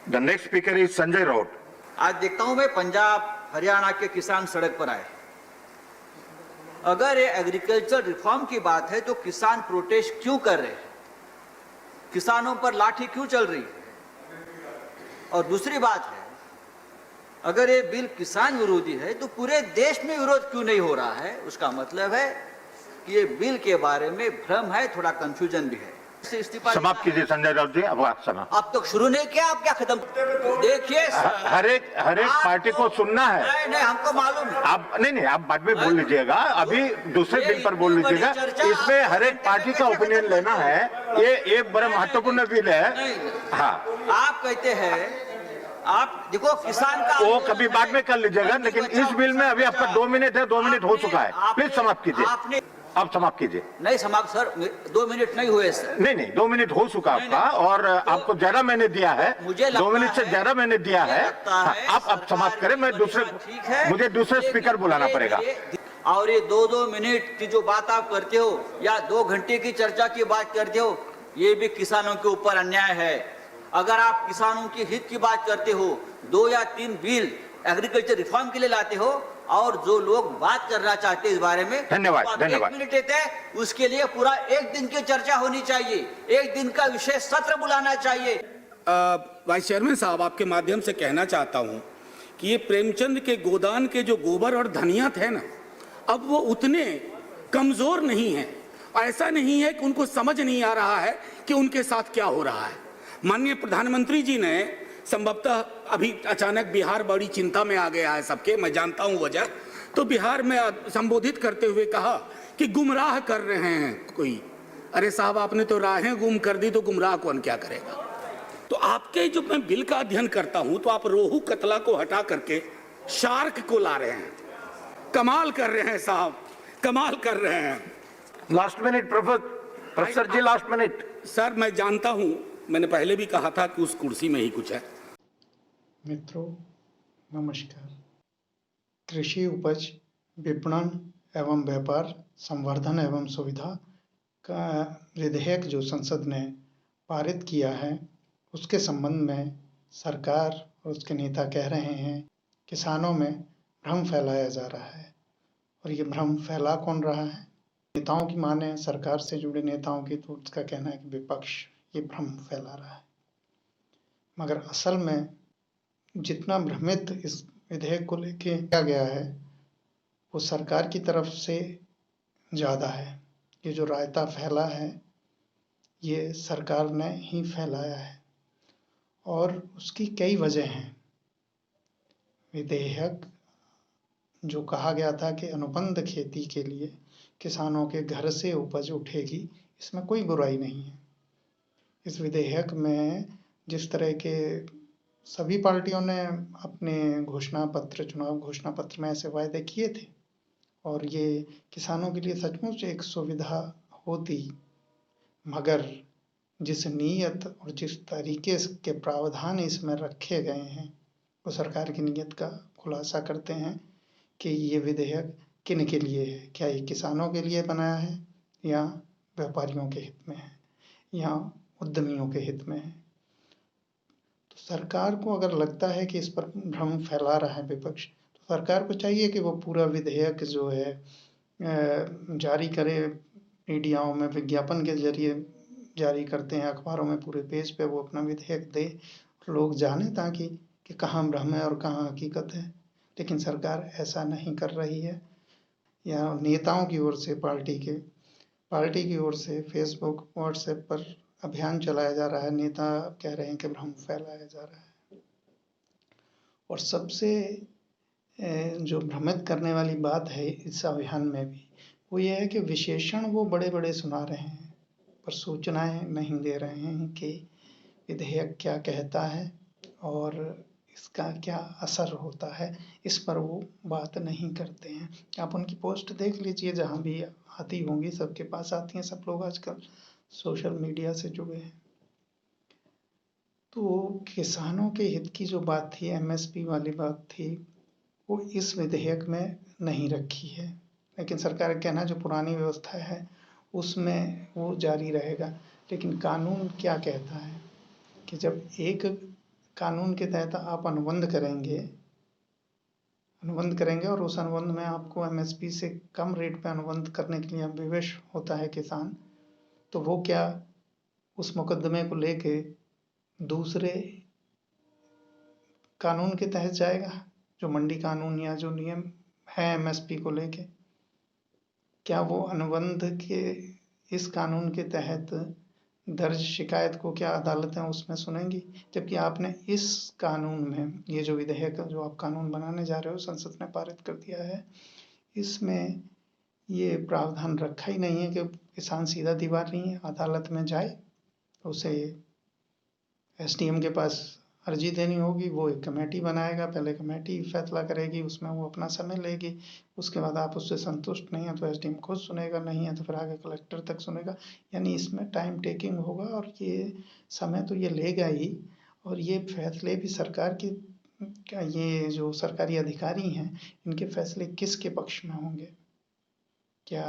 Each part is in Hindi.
The next speaker is Sanjay Raut. आज देखता हूं मैं पंजाब हरियाणा के किसान सड़क पर आए। अगर ये एग्रीकल्चर रिफॉर्म की बात है तो किसान प्रोटेस्ट क्यों कर रहे हैं, किसानों पर लाठी क्यों चल रही है? और दूसरी बात है, अगर ये बिल किसान विरोधी है तो पूरे देश में विरोध क्यों नहीं हो रहा है? उसका मतलब है कि ये बिल के बारे में भ्रम है, थोड़ा कंफ्यूजन भी है। समाप्त कीजिए संजय राउत जी, अब आप समाप्त। आप तो शुरू नहीं किया, आप क्या खत्म? देखिए हर एक पार्टी को सुनना है। नहीं, हमको मालूम है। आप नहीं, आप बाद में बोल लीजिएगा, अभी दूसरे बिल पर बोल लीजिएगा। इसमें हर एक पार्टी का ओपिनियन लेना है, ये बड़ा महत्वपूर्ण बिल है। हाँ, आप कहते हैं, आप देखो किसान का वो कभी बाद में कर लीजिएगा, लेकिन इस बिल में अभी आपका 2 मिनट है, 2 मिनट हो चुका है। प्लीज समाप्त कीजिए, आपने आप समाप्त कीजिए। नहीं समाप्त सर, 2 मिनट नहीं हुए सर। नहीं, 2 मिनट हो चुका आपका, और आपको ज्यादा मैंने दिया है, मुझे 2 मिनट से ज्यादा मैंने दिया है। आप समाप्त करें, मैं मुझे दूसरे स्पीकर बुलाना पड़ेगा। और ये 2-2 मिनट की जो बात आप करते हो या 2 घंटे की चर्चा की बात करते हो, ये भी किसानों के ऊपर अन्याय है। अगर आप किसानों के हित की बात करते हो, 2 या 3 बिल एग्रीकल्चर रिफॉर्म के लिए लाते हो, और जो लोग बात करना चाहते हैं इस बारे में, धन्यवाद, तो धन्यवाद। 1 मिनट देते हैं, उसके लिए पूरा 1 दिन की चर्चा होनी चाहिए, 1 दिन का विशेष सत्र बुलाना चाहिए। वाइस चेयरमैन साहब, आपके माध्यम से कहना चाहता हूं कि ये प्रेमचंद के गोदान के जो गोबर और धनिया थे ना, अब वो उतने कमजोर नहीं हैं। ऐसा नहीं है कि उनको समझ नहीं आ रहा है कि उनके साथ क्या हो रहा है। माननीय प्रधानमंत्री जी ने संभवतः अभी अचानक बिहार बड़ी चिंता में आ गया है सबके, मैं जानता हूं वजह, तो बिहार में संबोधित करते हुए कहा कि गुमराह कर रहे हैं कोई। अरे साहब, आपने तो राहें गुम कर दी, तो गुमराह कौन क्या करेगा? तो आपके जो मैं बिल का अध्ययन करता हूं, तो आप रोहू कतला को हटा करके शार्क को ला रहे हैं। कमाल कर रहे हैं साहब, कमाल कर रहे हैं। लास्ट मिनट प्रोफेसर जी, लास्ट मिनट। सर, मैं जानता हूं, मैंने पहले भी कहा था कि उस कुर्सी में ही कुछ है। मित्रों नमस्कार। कृषि उपज विपणन एवं व्यापार संवर्धन एवं सुविधा का विधेयक जो संसद ने पारित किया है, उसके संबंध में सरकार और उसके नेता कह रहे हैं किसानों में भ्रम फैलाया जा रहा है। और ये भ्रम फैला कौन रहा है? नेताओं की माने, सरकार से जुड़े नेताओं की, तो उसका कहना है कि विपक्ष ये भ्रम फैला रहा है। मगर असल में जितना भ्रमित इस विधेयक को लेके किया गया है, वो सरकार की तरफ से ज़्यादा है। ये जो रायता फैला है, ये सरकार ने ही फैलाया है, और उसकी कई वजह हैं। विधेयक जो कहा गया था कि अनुबंध खेती के लिए किसानों के घर से उपज उठेगी, इसमें कोई बुराई नहीं है। इस विधेयक में जिस तरह के सभी पार्टियों ने अपने चुनाव घोषणा पत्र में ऐसे वायदे किए थे, और ये किसानों के लिए सचमुच एक सुविधा होती, मगर जिस नीयत और जिस तरीके के प्रावधान इसमें रखे गए हैं, वो सरकार की नीयत का खुलासा करते हैं कि ये विधेयक किन के लिए है। क्या ये किसानों के लिए बनाया है, या व्यापारियों के हित में है, या उद्यमियों के हित में है? तो सरकार को अगर लगता है कि इस पर भ्रम फैला रहा है विपक्ष, तो सरकार को चाहिए कि वो पूरा विधेयक जो है जारी करे, मीडियाओं में विज्ञापन के जरिए जारी करते हैं, अखबारों में पूरे पेज पे वो अपना विधेयक दे, लोग जाने ताकि कि कहाँ भ्रम है और कहाँ हकीकत है। लेकिन सरकार ऐसा नहीं कर रही है। या नेताओं की ओर से, पार्टी की ओर से फेसबुक, व्हाट्सएप पर अभियान चलाया जा रहा है। नेता कह रहे हैं कि भ्रम फैलाया जा रहा है। और सबसे जो भ्रमित करने वाली बात है इस अभियान में भी, वो ये है कि विशेषण वो बड़े बड़े सुना रहे हैं, पर सूचनाएं नहीं दे रहे हैं कि विधेयक क्या कहता है और इसका क्या असर होता है। इस पर वो बात नहीं करते हैं। आप उनकी पोस्ट देख लीजिए, जहाँ भी आती होंगी, सबके पास आती हैं। सब लोग आजकल सोशल मीडिया से जुड़े हैं। तो किसानों के हित की जो बात थी, एमएसपी वाली बात थी, वो इस विधेयक में नहीं रखी है। लेकिन सरकार का कहना जो पुरानी व्यवस्था है उसमें वो जारी रहेगा। लेकिन कानून क्या कहता है कि जब एक कानून के तहत आप अनुबंध करेंगे और उस अनुबंध में आपको एमएसपी से कम रेट पे अनुबंध करने के लिए विवश होता है किसान, तो वो क्या उस मुकदमे को लेके दूसरे कानून के तहत जाएगा, जो मंडी कानून या जो नियम है एमएसपी को लेके? क्या वो अनुबंध के इस कानून के तहत दर्ज शिकायत को क्या अदालतें उसमें सुनेंगी? जबकि आपने इस कानून में, ये जो विधेयक जो आप कानून बनाने जा रहे हो, संसद ने पारित कर दिया है, इसमें ये प्रावधान रखा ही नहीं है कि किसान सीधा दीवानी अदालत में जाए, उसे एसडीएम के पास अर्जी देनी होगी, वो एक कमेटी बनाएगा, पहले कमेटी फैसला करेगी, उसमें वो अपना समय लेगी, उसके बाद आप उससे संतुष्ट नहीं है तो एसडीएम खुद सुनेगा, नहीं है तो फिर आगे कलेक्टर तक सुनेगा। यानी इसमें टाइम टेकिंग होगा और ये समय तो ये लेगा ही, और ये फैसले भी सरकार की, ये जो सरकारी अधिकारी हैं इनके फैसले किसके पक्ष में होंगे? क्या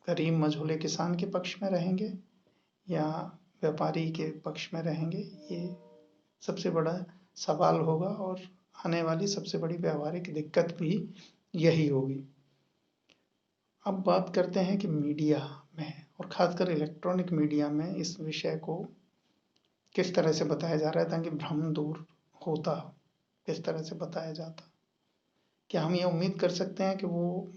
गरीब मझोले किसान के पक्ष में रहेंगे या व्यापारी के पक्ष में रहेंगे? ये सबसे बड़ा सवाल होगा और आने वाली सबसे बड़ी व्यावहारिक दिक्कत भी यही होगी। अब बात करते हैं कि मीडिया में और खासकर इलेक्ट्रॉनिक मीडिया में इस विषय को किस तरह से बताया जा रहा है ताकि भ्रम दूर होता, किस तरह से बताया जाता। क्या हम ये उम्मीद कर सकते हैं कि वो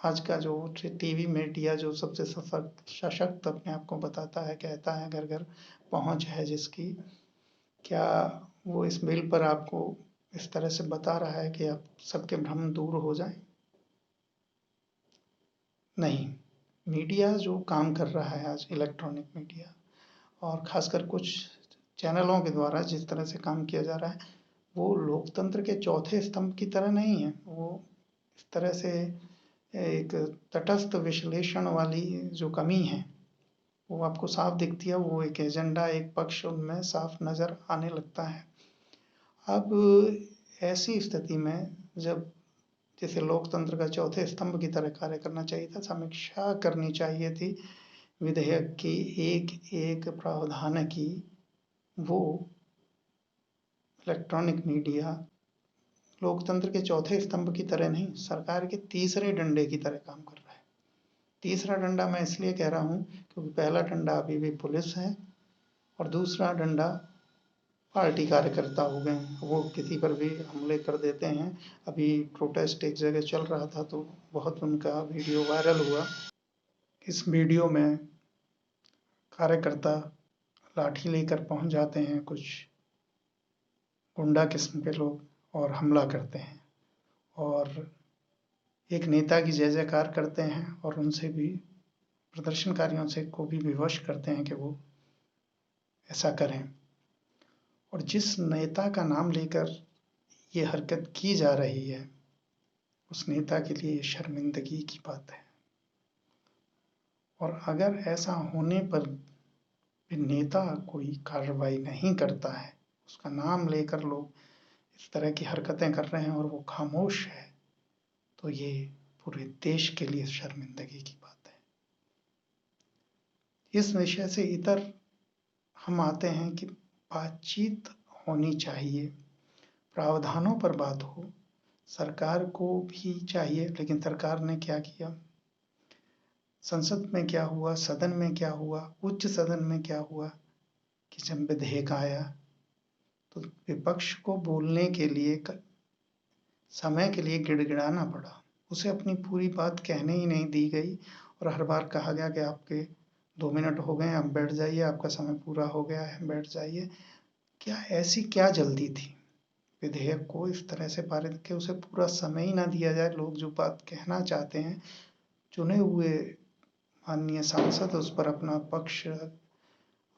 आज का जो टीवी मीडिया जो सबसे सशक्त अपने आप को बताता है, कहता है, घर घर पहुंच है जिसकी, क्या वो इस बिल पर आपको इस तरह से बता रहा है कि आप सबके भ्रम दूर हो जाएं? नहीं। मीडिया जो काम कर रहा है आज, इलेक्ट्रॉनिक मीडिया, और खासकर कुछ चैनलों के द्वारा जिस तरह से काम किया जा रहा है, वो लोकतंत्र के चौथे स्तंभ की तरह नहीं है। वो इस तरह से एक तटस्थ विश्लेषण वाली जो कमी है वो आपको साफ दिखती है। वो एक एजेंडा, एक पक्ष उनमें साफ नज़र आने लगता है। अब ऐसी स्थिति में जब जैसे लोकतंत्र का चौथे स्तंभ की तरह कार्य करना चाहिए था, समीक्षा करनी चाहिए थी विधेयक की एक एक प्रावधान की, वो इलेक्ट्रॉनिक मीडिया लोकतंत्र के चौथे स्तंभ की तरह नहीं, सरकार के तीसरे डंडे की तरह काम कर रहा है। तीसरा डंडा मैं इसलिए कह रहा हूँ क्योंकि पहला डंडा अभी भी पुलिस है और दूसरा डंडा पार्टी कार्यकर्ता हो गए हैं, वो किसी पर भी हमले कर देते हैं। अभी प्रोटेस्ट एक जगह चल रहा था तो बहुत उनका वीडियो वायरल हुआ। इस वीडियो में कार्यकर्ता लाठी लेकर पहुंच जाते हैं कुछ गुंडा किस्म के लोग और हमला करते हैं और एक नेता की जय जयकार करते हैं और उनसे भी, प्रदर्शनकारियों से को भी विवश करते हैं कि वो ऐसा करें। और जिस नेता का नाम लेकर ये हरकत की जा रही है उस नेता के लिए शर्मिंदगी की बात है। और अगर ऐसा होने पर भी नेता कोई कार्रवाई नहीं करता है, उसका नाम लेकर लोग इस तरह की हरकतें कर रहे हैं और वो खामोश है, तो ये पूरे देश के लिए शर्मिंदगी की बात है। इस विषय से इतर हम आते हैं कि बातचीत होनी चाहिए, प्रावधानों पर बात हो, सरकार को भी चाहिए। लेकिन सरकार ने क्या किया, संसद में क्या हुआ, सदन में क्या हुआ, उच्च सदन में क्या हुआ कि जब विधेयक आया तो विपक्ष को बोलने के लिए समय के लिए गिड़गिड़ाना पड़ा, उसे अपनी पूरी बात कहने ही नहीं दी गई और हर बार कहा गया कि आपके 2 मिनट हो गए, आप बैठ जाइए, आपका समय पूरा हो गया है, बैठ जाइए। क्या ऐसी क्या जल्दी थी विधेयक को इस तरह से पारित के उसे पूरा समय ही ना दिया जाए? लोग जो बात कहना चाहते हैं, चुने हुए माननीय सांसद उस पर अपना पक्ष,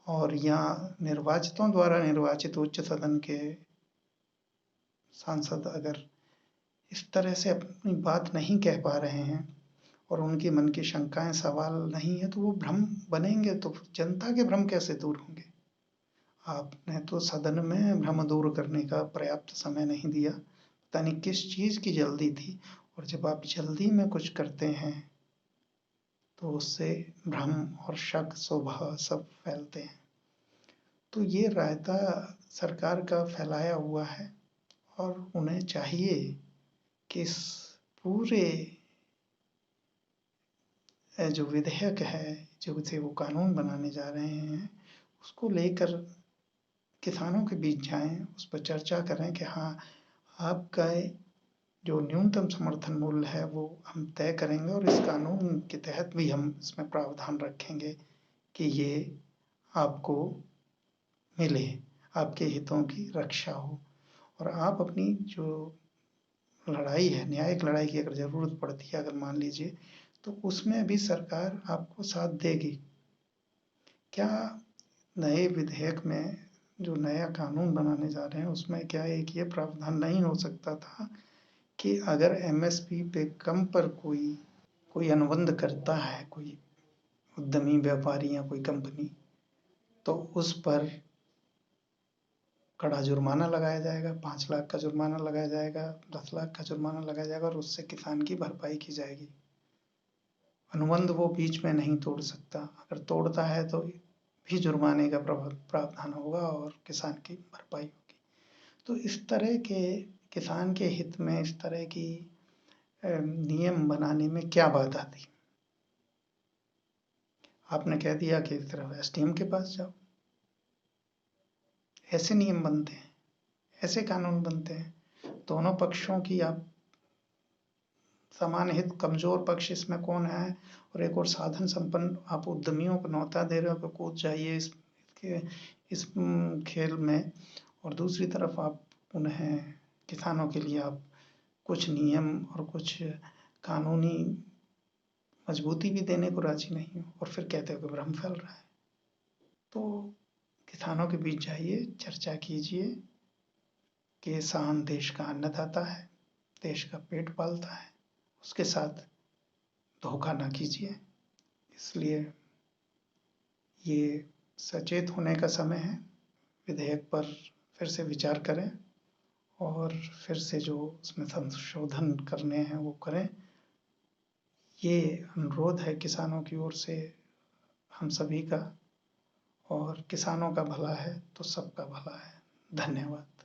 और यहाँ निर्वाचितों द्वारा निर्वाचित उच्च सदन के सांसद अगर इस तरह से अपनी बात नहीं कह पा रहे हैं और उनकी मन की शंकाएं, सवाल नहीं है, तो वो भ्रम बनेंगे, तो जनता के भ्रम कैसे दूर होंगे? आपने तो सदन में भ्रम दूर करने का पर्याप्त समय नहीं दिया, पता नहीं किस चीज़ की जल्दी थी। और जब आप जल्दी में कुछ करते हैं तो उससे भ्रम और शक, स्वभाव सब फैलते हैं। तो ये रायता सरकार का फैलाया हुआ है और उन्हें चाहिए कि इस पूरे जो विधेयक है, जो से वो कानून बनाने जा रहे हैं, उसको लेकर किसानों के बीच जाएं, उस पर चर्चा करें कि हाँ, आपका जो न्यूनतम समर्थन मूल्य है वो हम तय करेंगे और इस कानून के तहत भी हम इसमें प्रावधान रखेंगे कि ये आपको मिले, आपके हितों की रक्षा हो और आप अपनी जो लड़ाई है, न्यायिक लड़ाई की अगर ज़रूरत पड़ती है, अगर मान लीजिए, तो उसमें भी सरकार आपको साथ देगी। क्या नए विधेयक में जो नया कानून बनाने जा रहे हैं उसमें क्या एक ये प्रावधान नहीं हो सकता था कि अगर एमएसपी पे कम पर कोई अनुबंध करता है, कोई उद्यमी व्यापारी या कोई कंपनी, तो उस पर कड़ा जुर्माना लगाया जाएगा, 5 लाख का जुर्माना लगाया जाएगा, 10 लाख का जुर्माना लगाया जाएगा और उससे किसान की भरपाई की जाएगी। अनुबंध वो बीच में नहीं तोड़ सकता, अगर तोड़ता है तो भी जुर्माने का प्रावधान होगा और किसान की भरपाई होगी। तो इस तरह के किसान के हित में इस तरह की नियम बनाने में क्या बात आती? आपने कह दिया कि सिर्फ एसडीएम के पास जाओ। ऐसे नियम बनते हैं, ऐसे कानून बनते हैं। दोनों पक्षों की आप समान हित, कमजोर पक्ष इसमें कौन है और एक और साधन संपन्न आप उद्यमियों को न्योता दे रहे हो कि कूद जाइए इस खेल में, और दूसरी तरफ आप उन्हें किसानों के लिए आप कुछ नियम और कुछ कानूनी मजबूती भी देने को राजी नहीं हो और फिर कहते हो कि भ्रम फैल रहा है। तो किसानों के बीच जाइए, चर्चा कीजिए। किसान देश का अन्नदाता है, देश का पेट पालता है, उसके साथ धोखा ना कीजिए। इसलिए ये सचेत होने का समय है, विधेयक पर फिर से विचार करें और फिर से जो उसमें संशोधन करने हैं वो करें। ये अनुरोध है किसानों की ओर से हम सभी का, और किसानों का भला है तो सबका भला है। धन्यवाद।